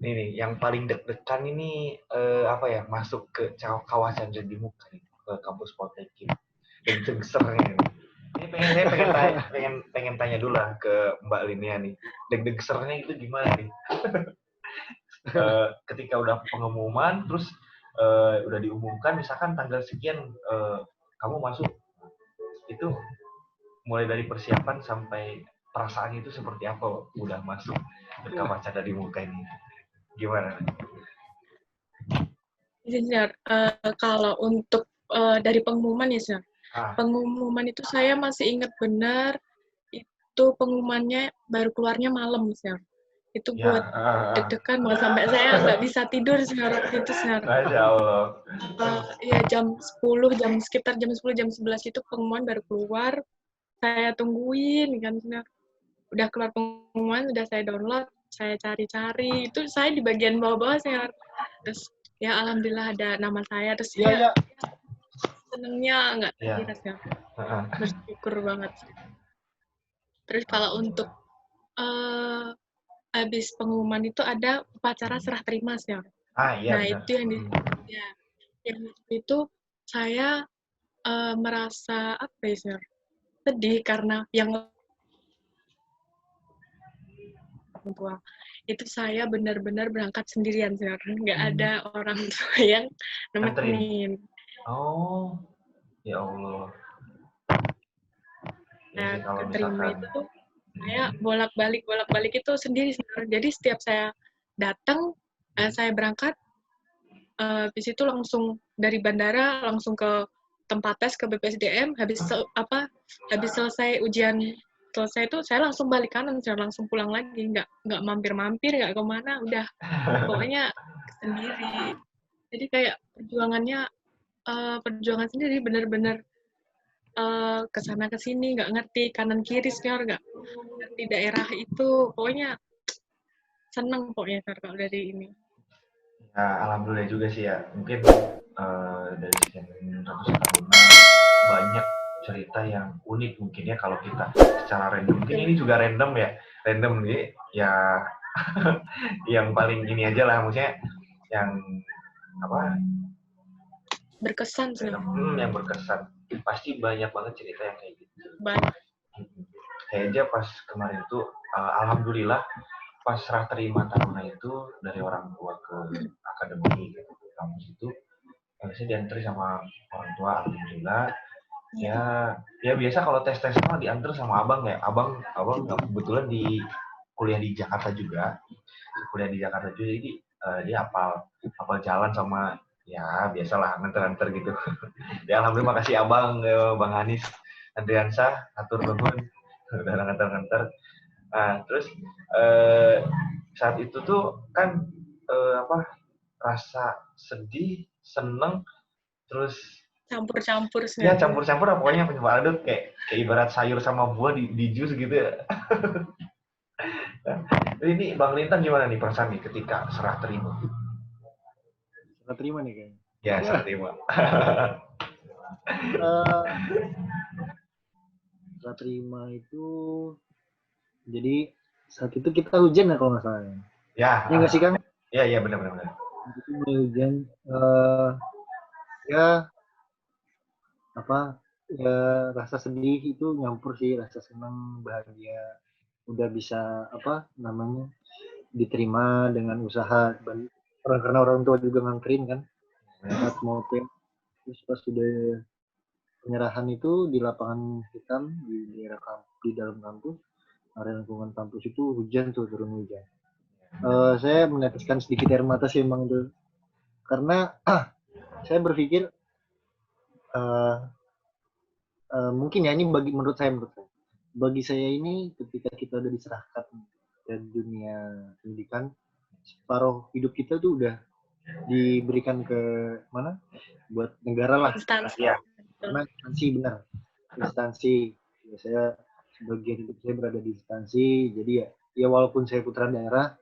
Ini yang paling deg-degan ini apa ya, masuk ke kawasan Jatimuka nih, ke kampus Poltekkit. Deg-degsernya ini. Ini saya pengen tanya dulu lah ke Mbak Linia nih. Deg-degsernya itu gimana nih? Ketika udah pengumuman, terus udah diumumkan, misalkan tanggal sekian kamu masuk, itu mulai dari persiapan sampai perasaan itu seperti apa udah masuk ke kawasan Jatimuka ini? Gimana? Senior, kalau untuk dari pengumuman ya, Senior. Ah, Pengumuman itu saya masih ingat benar, itu pengumumannya baru keluarnya malam, Senior. Itu ya, buat deg-degan banget sampai saya nggak bisa tidur, Senior, waktu itu, Senior. Masya Allah. Ya jam 10, sekitar jam 10, jam 11 itu pengumuman baru keluar. Saya tungguin kan, Senior. Udah keluar pengumuman, udah saya download, saya cari-cari. Itu saya di bagian bawah-bawah, Senior. Terus ya alhamdulillah ada nama saya, terus Iya, ya iya. senengnya nggak Ya. terkira, Senior. Bersyukur banget. Terus kalau untuk Alhamdulillah. habis pengumuman itu ada upacara serah terima, Senior. Iya Nah, benar. itu ya, yang itu saya merasa apa ya, Senior? Sedih karena yang orang tua. Itu saya benar-benar berangkat sendirian, Senior. Nggak ada orang tua yang Nganterin. nemenin. Oh, ya Allah. Ya Nah, sih kalau keterima misalkan itu tuh saya bolak-balik itu sendiri, Senior. Jadi setiap saya datang, saya berangkat, habis itu langsung dari bandara langsung ke tempat tes ke BPSDM, habis selesai ujian selesai itu saya langsung balik kanan, saya langsung pulang lagi, nggak mampir-mampir, nggak kemana, udah pokoknya sendiri. Jadi kayak perjuangan sendiri, bener-bener kesana kesini, nggak ngerti kanan kiri, Senior, nggak ngerti daerah itu, pokoknya seneng pokoknya, Senior, kalau dari ini. ya, alhamdulillah juga sih ya. Mungkin dari sekian ratus tahun banyak cerita yang unik mungkin ya kalau kita secara random. Mungkin ini juga random ya. Random nih ya yang paling ini aja lah maksudnya yang apa Berkesan, Senior. yang berkesan pasti banyak banget cerita yang kayak gitu. Banyak. Saya aja pas kemarin tuh alhamdulillah pas serah terima taruna itu dari orang tua ke akademi ke kampus itu saya diantar sama orang tua alhamdulillah Iya. ya biasa kalau tes mah diantar sama abang ya abang kebetulan di kuliah di Jakarta juga jadi dia hafal jalan sama ya biasalah nganter-nganter gitu. Ya alhamdulillah makasih abang bang Hanis Andriansah atur nuhun udah nganter-nganter. Terus saat itu tuh kan apa rasa sedih, seneng, terus Campur-campur, ya Senior. campur-campur lah pokoknya penyebab aduk kayak ibarat sayur sama buah di jus gitu ya. Jadi ini Bang Lintang gimana nih perasaan nih ketika serah terima? Serah terima nih kayaknya. Ya serah terima. Uh, serah terima itu jadi saat itu kita hujan ya kalau nggak salah. Ya, Ya nggak sih Kang? ya benar. Itu mulai hujan. Ya apa? Ya rasa sedih itu nyampur sih, rasa senang, bahagia. Udah bisa apa namanya diterima dengan usaha karena orang tua juga nganterin kan saat mau terus pas sudah penyerahan itu di lapangan hitam di daerah di dalam kampus area lingkungan kampus itu hujan tuh turun hujan. Saya meneteskan sedikit air mata sih emang itu karena saya berpikir uh, mungkin ya ini menurut saya bagi saya ini ketika kita udah diserahkan ke dunia pendidikan separuh hidup kita tuh udah diberikan ke mana buat negara lah Instansi. Ya. karena instansi benar instansi ya, saya sebagian hidup saya berada di instansi jadi ya walaupun saya putra daerah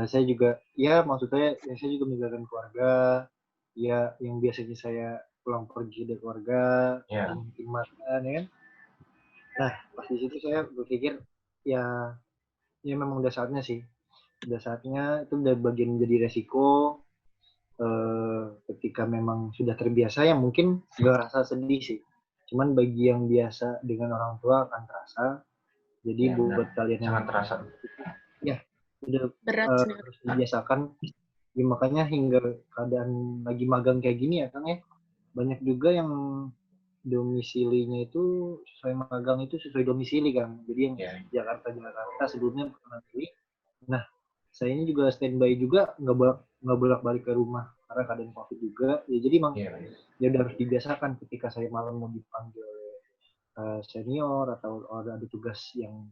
saya juga ya maksudnya ya saya juga meninggalkan keluarga ya yang biasanya saya pulang pergi dari keluarga mungkin makan ya kan nah pas di situ saya berpikir ya memang udah saatnya sih udah saatnya, itu udah bagian menjadi resiko. Ketika memang sudah terbiasa ya mungkin nggak rasa sedih sih. Cuman bagi yang biasa dengan orang tua akan terasa. Jadi Ya, buat benar. kalian yang Sangat terasa. ya udah Berat sih. harus dibiasakan. Ya, makanya hingga keadaan lagi magang kayak gini ya Kang ya, banyak juga yang domisilinya itu sesuai magang itu sesuai domisili Kang. Jadi yang Ya, Jakarta sebelumnya pernah pilih. Nah, saya ini juga standby juga nggak bolak-balik ke rumah karena keadaan COVID juga. Ya jadi emang ya, ya udah harus dibiasakan ketika saya malam mau dipanggil senior atau ada tugas yang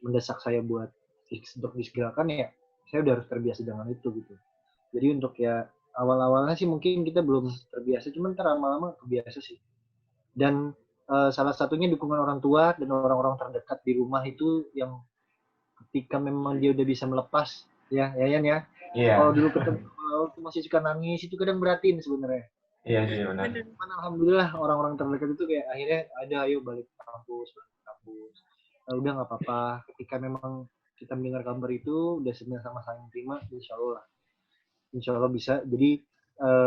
mendesak saya buat untuk disegerakan ya saya udah harus terbiasa dengan itu gitu. Jadi untuk ya awal-awalnya sih mungkin kita belum terbiasa, cuman ntar lama-lama kebiasa sih. Dan salah satunya dukungan orang tua dan orang-orang terdekat di rumah itu yang ketika memang dia udah bisa melepas ya Yan ya. Kalau iya, dulu ketemu waktu masih suka nangis itu kadang beratin sebenarnya. iya sih benar. Bener. Cuman alhamdulillah orang-orang terdekat itu kayak akhirnya ada ayo balik ke kampus. Udah nggak apa-apa. Ketika memang kita mendengar kabar itu udah sama saling terima, insya Allah bisa. Jadi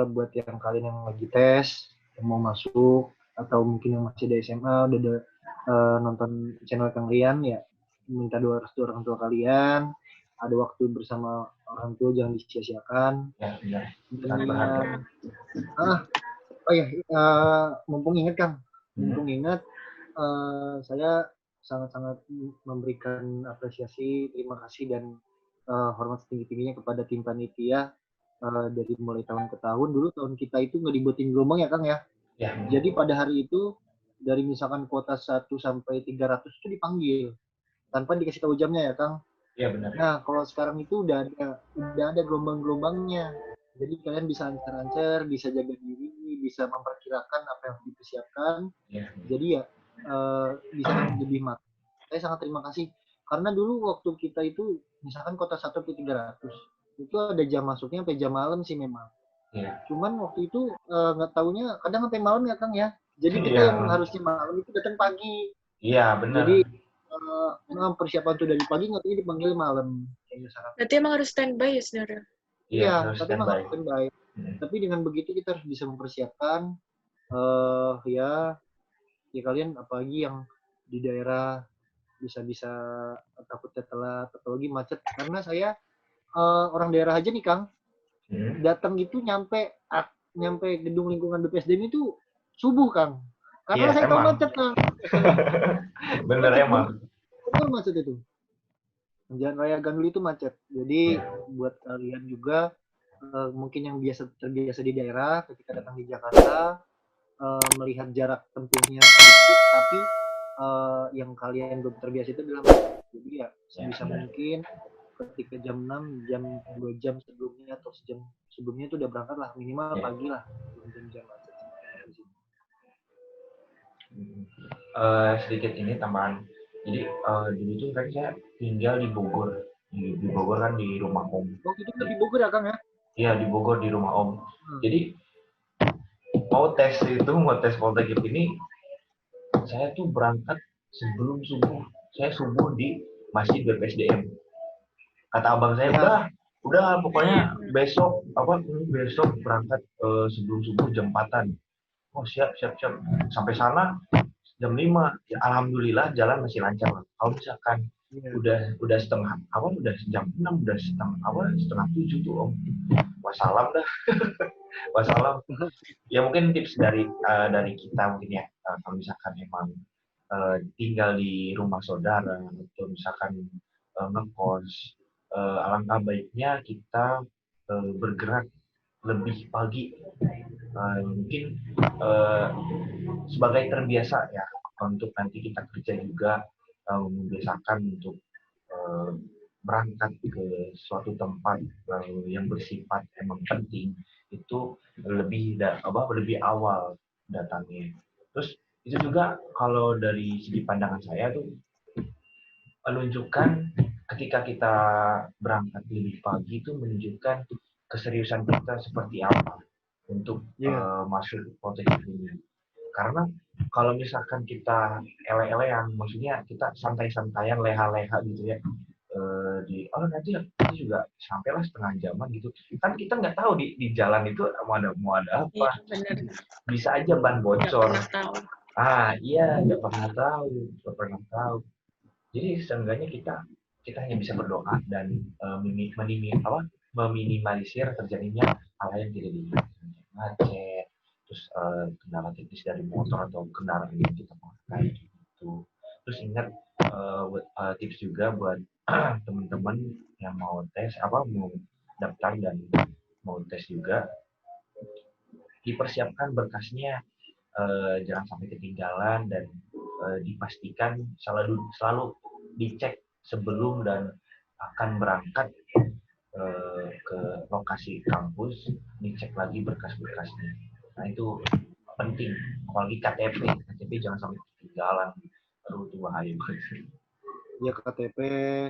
buat yang kalian yang lagi tes, yang mau masuk atau mungkin yang masih di SMA udah ada nonton channel kalian ya, minta doa restu orang tua kalian. Ada waktu bersama orang tua jangan disia-siakan. Ya, benar. Dan Sangat berharga. oh ya, mumpung ingat Kang, saya sangat-sangat memberikan apresiasi, terima kasih dan hormat setinggi-tingginya kepada tim panitia dari mulai tahun ke tahun. Dulu tahun kita itu nggak dibuatin gelombang ya Kang ya. Ya, Jadi pada hari itu dari misalkan kuota 1 sampai 300 itu dipanggil tanpa dikasih tahu jamnya ya Kang. ya benar. Nah kalau sekarang itu udah ada gelombang-gelombangnya. Jadi kalian bisa ancar-ancar, bisa jaga diri, bisa memperkirakan apa yang dipersiapkan. Ya, Jadi ya bisa lebih matang. Saya sangat terima kasih karena dulu waktu kita itu misalkan kota 1 ke 300 itu ada jam masuknya sampai jam malam sih memang. ya, Cuman waktu itu nggak taunya kadang sampai malam ya Kang ya. Jadi kita iya, yang harusnya malam itu datang pagi. iya benar. Jadi persiapan tuh dari pagi nggak tahu dipanggil malam kayak misalkan. Berarti emang harus standby ya saudara? Iya, Iya, harus tapi emang standby. harus standby. Tapi dengan begitu kita harus bisa mempersiapkan ya kalian apalagi yang di daerah bisa-bisa takutnya telat apalagi macet karena saya orang daerah aja nih Kang datang itu nyampe gedung lingkungan BPSDM itu subuh Kang karena Iya, saya tahu emang. macet Kang Bener emang. betul macet itu Jalan Raya Gandul itu macet jadi Iya. buat kalian juga mungkin yang terbiasa di daerah ketika datang di Jakarta melihat jarak tempuhnya sedikit tapi yang kalian belum terbiasa itu adalah jadi ya sebisa mungkin ketika jam 6 jam 2 jam sebelumnya atau sejam sebelumnya itu udah berangkat lah minimal pagi lah jam sedikit ini tambahan. Jadi dulu tuh kan saya tinggal di Bogor. Di Bogor kan di rumah Om. Waktu itu di Bogor ya Kang ya? Iya di Bogor di rumah Om. Jadi mau tes Poltekkit ini saya tuh berangkat sebelum subuh. Saya subuh di Masjid BPSDM. Kata abang saya udah pokoknya besok berangkat sebelum subuh jam 4-an. Oh siap. Sampai sana jam 5. Ya, alhamdulillah jalan masih lancar. Kalau misalkan udah jam 6, udah setengah 7 tuh Om. Wassalam dah. Wassalam. Ya mungkin tips dari kita mungkin ya kalau misalkan emang tinggal di rumah saudara atau misalkan ngekos, alangkah baiknya kita bergerak lebih pagi, mungkin sebagai terbiasa ya untuk nanti kita kerja juga membiasakan untuk berangkat ke suatu tempat yang bersifat emang penting itu lebih awal datangnya. Terus itu juga kalau dari segi pandangan saya tuh menunjukkan ketika kita berangkat lebih pagi itu menunjukkan keseriusan kita seperti apa untuk masuk Poltekkit ini. Karena kalau misalkan kita ele-elean, maksudnya kita santai-santaian, leha-leha gitu ya, nanti juga sampailah setengah jaman gitu. Kan kita nggak tahu di jalan itu mau ada Iya, apa. benar. Bisa aja ban Nggak bocor. pernah tahu. Iya, nggak pernah tahu. Jadi seenggaknya kita hanya bisa berdoa dan meminimalisir terjadinya hal yang tidak diinginkan, macet, terus kendala teknis dari motor atau kendaraan yang kita pakai gitu. Terus ingat tips juga buat teman-teman yang mau daftar dan mau tes juga, dipersiapkan berkasnya, jangan sampai ketinggalan dan dipastikan selalu dicek sebelum dan akan berangkat ke lokasi kampus, dicek lagi berkas-berkasnya. Nah itu penting, apalagi KTP jangan sampai ketinggalan, baru itu bahaya banget. Ya KTP,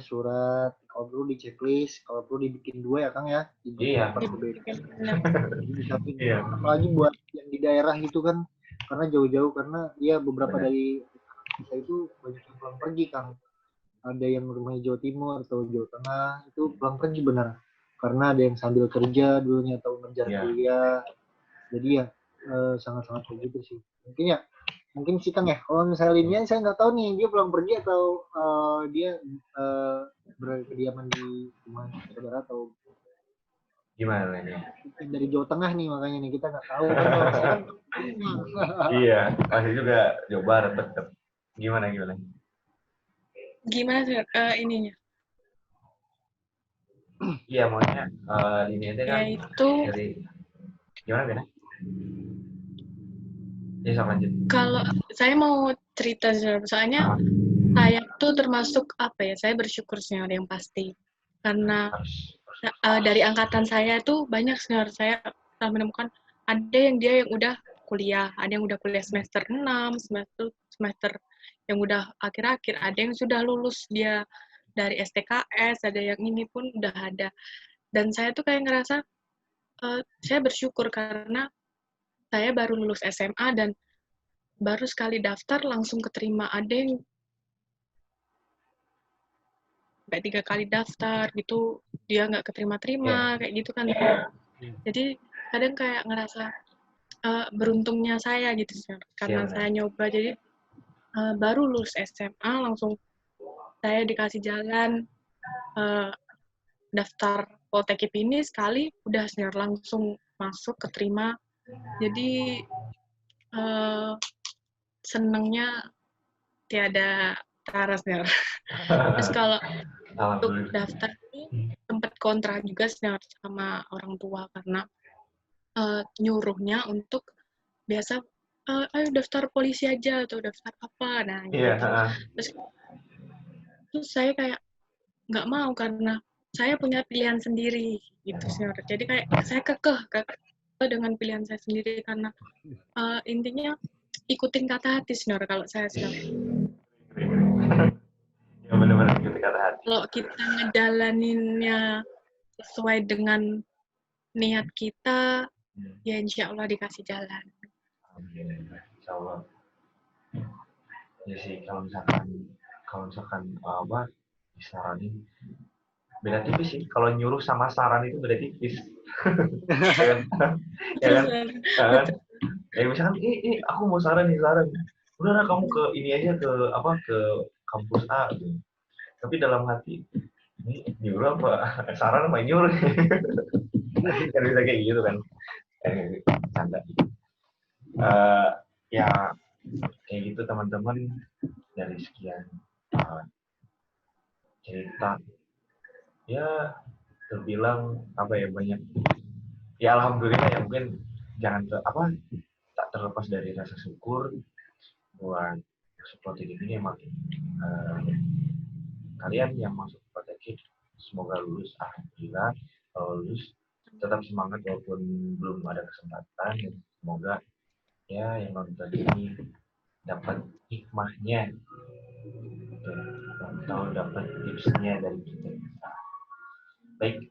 surat, kalau perlu di checklist, kalau perlu dibikin 2 ya Kang ya, Iya. Jadi bisa Iya. apalagi buat yang di daerah gitu kan, karena jauh-jauh, karena ya beberapa Benar. dari kita itu banyak yang pulang pergi Kang. Ada yang rumahnya Jawa Timur atau Jawa Tengah itu pulang pergi benar, karena ada yang sambil kerja dulunya atau ngejar Iya. kuliah. Jadi ya sangat-sangat kayak gitu sih. Mungkin sih Kang ya, kalau misalnya Linia saya nggak tahu nih dia pulang pergi atau dia berkediaman di rumah saudara atau Gimana nih? dari Jawa Tengah nih, makanya nih kita nggak tahu kan, kalau saya kan Iya, masih juga Jawa Barat tetap. Gimana? Gimana sih ininya? Iya, maunya ini itu kan Yaitu dari gimana Bena? Ya, sama lanjut. kalau saya mau cerita, soalnya saya tuh termasuk apa ya? Saya bersyukur senior yang pasti, karena dari angkatan saya tuh banyak senior saya telah menemukan ada yang udah kuliah, ada yang udah kuliah semester 6, semester yang udah akhir-akhir, ada yang sudah lulus dia dari STKS, ada yang ini pun udah ada. Dan saya tuh kayak ngerasa saya bersyukur karena saya baru lulus SMA dan baru sekali daftar langsung keterima. Ada yang kayak 3 kali daftar gitu, dia nggak keterima-terima, kayak gitu kan. Jadi kadang kayak ngerasa beruntungnya saya gitu sih, karena saya nyoba. Jadi baru lulus SMA langsung saya dikasih jalan daftar Poltekip ini, sekali udah senior langsung masuk keterima. Jadi senengnya tiada tara senior. Terus kalau untuk daftar ini sempat kontra juga senior sama orang tua, karena nyuruhnya untuk biasa ayo daftar polisi aja atau daftar apa, nah gitu. Terus saya kayak nggak mau karena saya punya pilihan sendiri gitu senior. Jadi kayak saya kekeh dengan pilihan saya sendiri, karena intinya ikutin kata hati senior kalau saya senior. Ya benar-benar ikutin kata hati. Kalau kita ngejalaninnya sesuai dengan niat kita, ya insya Allah dikasih jalan. Amin, insya Allah. Ya sih, kalau misalkan apa disaranin, beda tipis sih. Kalau nyuruh sama saran itu beda tipis. ya kan? Ya misalkan ini aku mau saran. Udah kamu ke ini aja, ke kampus A gitu. Tapi dalam hati ini nyuruh apa saran apa nyuruh? Kan bisa kayak gitu kan. Canda. Ya kayak gitu teman-teman, dari sekian cerita ya terbilang apa ya, banyak ya, alhamdulillah ya, mungkin jangan tak terlepas dari rasa syukur buat seperti ini. Emang kalian yang masuk Poltekip semoga lulus, alhamdulillah. Kalau lulus tetap semangat walaupun belum ada kesempatan, dan semoga ya yang nonton ini dapat hikmahnya atau dapat tipsnya dari kita. Baik,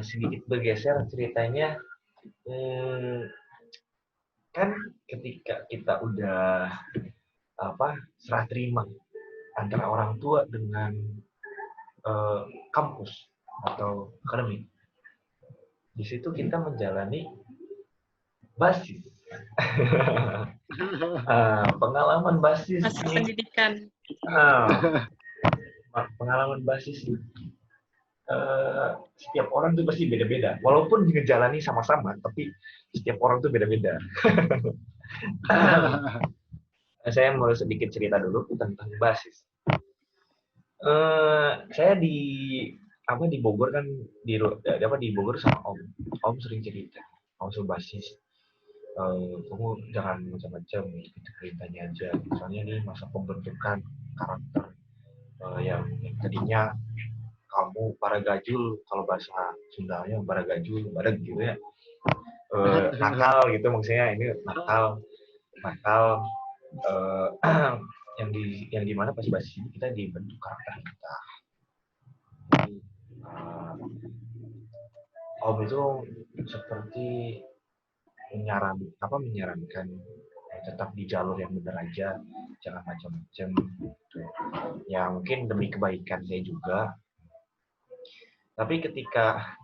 sedikit bergeser ceritanya, kan ketika kita udah serah terima antara orang tua dengan kampus atau akademik. Di situ kita menjalani basis. Pengalaman basis Masa nih. pendidikan. Pengalaman basis setiap orang tuh pasti beda-beda. Walaupun ngejalani sama-sama, tapi setiap orang tuh beda-beda. Saya mau sedikit cerita dulu tentang basis. Saya di Bogor kan di Bogor sama Om sering cerita. Om basis. Kamu jangan macam-macam, gitu perintahnya aja. Misalnya nih masa pembentukan karakter yang tadinya kamu baragajul, kalau bahasa Sundanya baragajul, gitu ya. Nakal gitu maksudnya, ini nakal yang di mana pas basis ini kita dibentuk karakter kita. Jadi, Om itu seperti menyarankan tetap di jalur yang benar aja, jangan macam-macam gitu. Ya mungkin demi kebaikan saya juga. Tapi ketika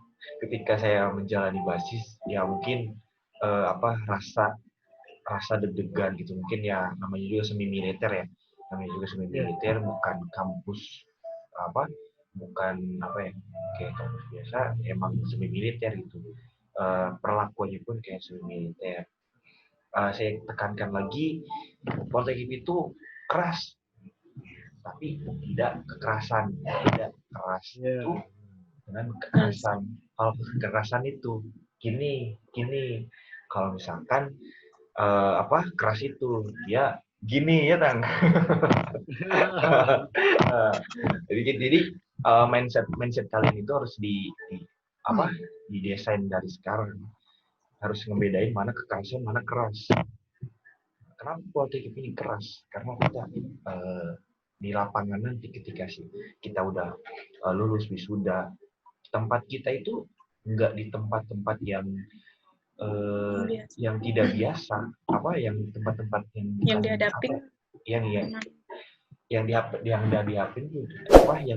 saya menjalani basis, ya mungkin rasa deg-degan gitu. Mungkin ya namanya juga semi militer ya. Bukan kampus bukan kayak kampus biasa, emang semi militer gitu. Perlakuannya pun kayak semi militer. Saya tekankan lagi, Poltekip itu keras, tapi tidak kekerasan, tidak keras itu dengan kekerasan. Kalau kekerasan itu gini, kalau misalkan keras itu dia gini ya Tang. jadi mindset kalian itu harus didesain dari sekarang, harus ngebedain mana kekerasan mana keras. Kenapa Poltekip ini keras? Karena kita di lapangan nanti ketika kita udah lulus wisuda, tempat kita itu nggak di tempat-tempat yang tidak biasa, yang tempat-tempat yang dihadapin, yang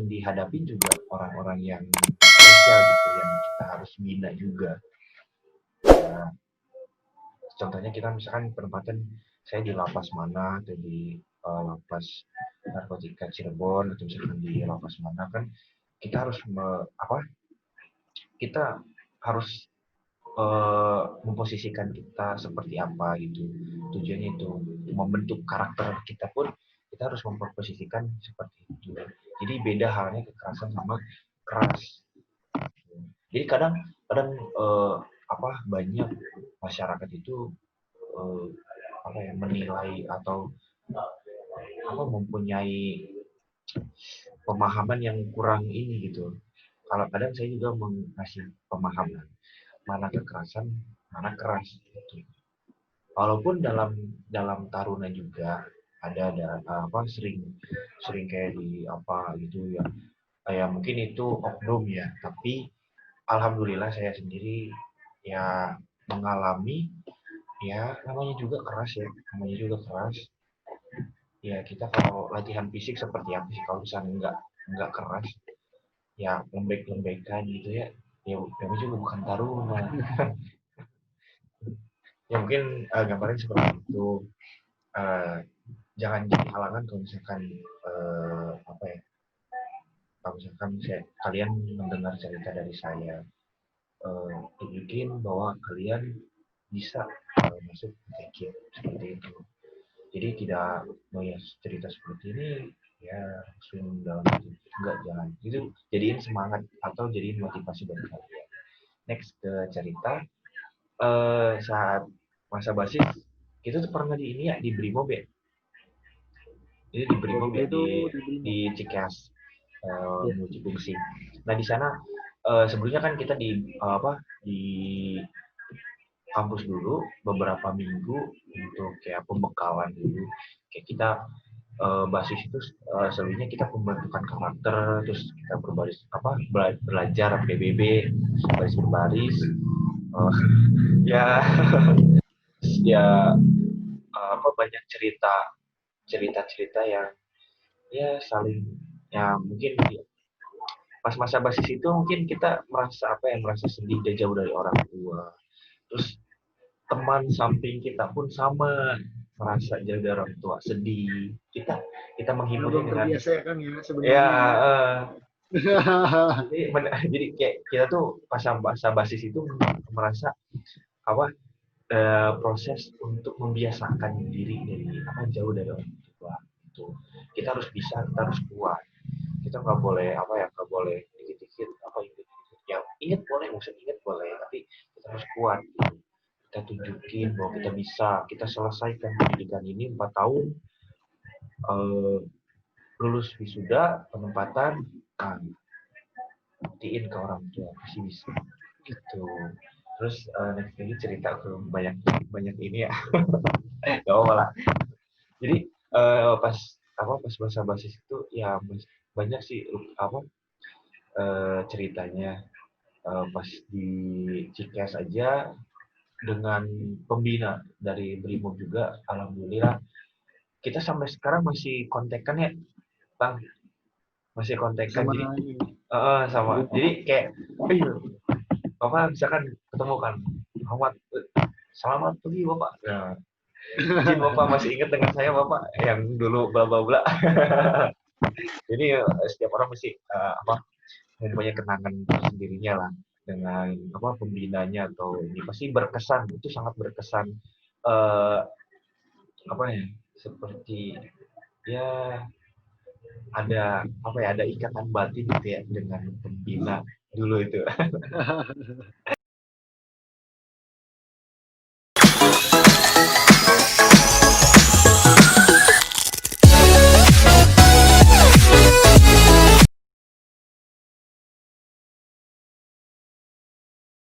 dihadapin juga orang-orang yang spesial gitu, yang kita harus bina juga. Nah, contohnya kita misalkan penempatan saya di lapas mana, atau di lapas narkotika Cirebon, atau misalkan di lapas mana, kan kita harus memposisikan kita seperti apa gitu. Tujuannya itu membentuk karakter kita pun kita harus memposisikan seperti itu. Jadi beda halnya kekerasan sama keras. Jadi kadang banyak masyarakat itu menilai atau mempunyai pemahaman yang kurang ini gitu. Kalau kadang saya juga mengasih pemahaman mana kekerasan, mana keras gitu. Walaupun dalam taruna juga ada sering kayak di gitu ya. Kayak mungkin itu oknum ya, tapi alhamdulillah saya sendiri ya mengalami, ya namanya juga keras. Ya kita kalau latihan fisik seperti apa sih kalau misalnya nggak keras, ya lembek-lembekan gitu ya namanya juga bukan taruna. Ya mungkin gambarnya seperti itu. Jangan jadi halangan kalau misalkan kalau misalkan kalian mendengar cerita dari saya, tunjukin bahwa kalian bisa masuk TK seperti itu. Jadi tidak cerita seperti ini ya langsung dalam enggak, jangan. Itu jadiin semangat atau jadiin motivasi dari kalian. Next ke cerita saat masa basis kita tuh pernah di Brimob ya. Jadi di Brimob ya, di Cikeas multifungsi. Nah di sana sebelumnya kan kita di kampus dulu beberapa minggu untuk kayak pembekalan dulu. Kayak kita basis itu sebelumnya kita pembentukan karakter, terus kita belajar PBB baris berbaris. Ya banyak cerita yang ya saling ya mungkin pas masa basis itu mungkin kita merasa apa ya, merasa sedih dan jauh dari orang tua. Terus teman samping kita pun sama, merasa jauh dari orang tua, sedih. Kita Karena menghiburnya belum dengan terbiasa ya kan ya ya sebenarnya ya. jadi kayak kita tuh pas masa basis itu merasa apa, proses untuk membiasakan diri dari apa, jauh dari orang tua itu. Kita harus bisa, kita harus kuat, kita nggak boleh apa ya, nggak boleh dikit-dikit apa, yang ingat boleh, maksud ingat boleh, tapi kita harus kuat gitu. Kita tunjukin bahwa kita bisa, kita selesaikan pendidikan ini 4 tahun, eh, lulus wisuda, penempatan, nah, buktiin ke orang tua pasti bisa gitu. Terus next lagi cerita ke banyak banyak ini ya. Gak apa lah. Jadi pas bahasa basis itu ya banyak sih apa, ceritanya. Pas di Cikes aja dengan pembina dari Brimob juga, alhamdulillah kita sampai sekarang masih kontekan ya Bang, masih kontekan. Sama Jadi ini sama, Brimob. jadi kayak Bapak misalkan ketemu kan Muhammad, selamat pagi Bapak. Nah, izin Bapak masih ingat dengan saya Bapak yang dulu bla bla bla. Jadi setiap orang mesti apa, mempunyai kenangan sendirinya lah dengan apa, pembinanya atau ini pasti berkesan, itu sangat berkesan. eh, Apa ya, seperti ya ada apa ya, ada ikatan batin gitu ya dengan pembina dulu itu.